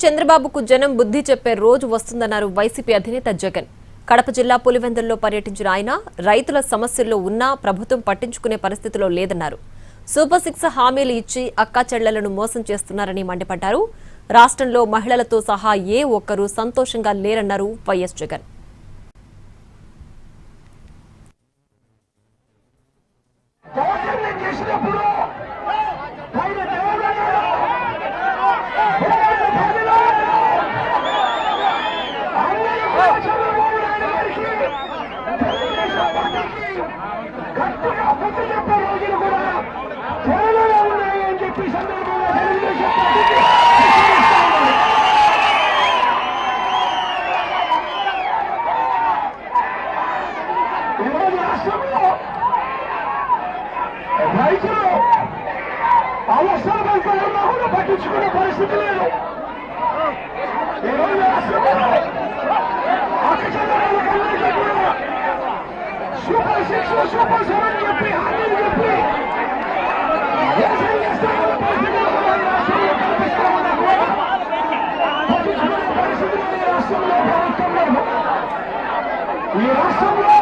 చంద్రబాబుకు జనం బుద్ధి చెప్పే రోజు వస్తుందన్నారు వైసీపీ అధినేత జగన్. కడప జిల్లా పులివెందుల్లో పర్యటించిన ఆయన రైతుల సమస్యల్లో ఉన్నా ప్రభుత్వం పట్టించుకునే పరిస్థితిలో లేదన్నారు. సూపర్ 6 హామీలు ఇచ్చి అక్కాచెళ్లను మోసం చేస్తున్నారని మండిపడ్డారు. రాష్ట్రంలో మహిళలతో సహా ఏ ఒక్కరూ సంతోషంగా లేరన్నారు వైఎస్ జగన్. రైతులు అవసరం ఉన్నా కూడా పట్టించుకునే పరిస్థితి లేదు. ఈరోజు రాష్ట్రంలో సూపర్ 6 సూపర్ 7 చెప్పి హామీలు చెప్పి వ్యవసాయం చేస్తామన్న పరిస్థితులు రాష్ట్రంలో కల్పిస్తామన్నా కూడా పట్టించుకునే పరిస్థితులు ఈ రాష్ట్రంలో ప్రభుత్వం లేదు. ఈ రాష్ట్రంలో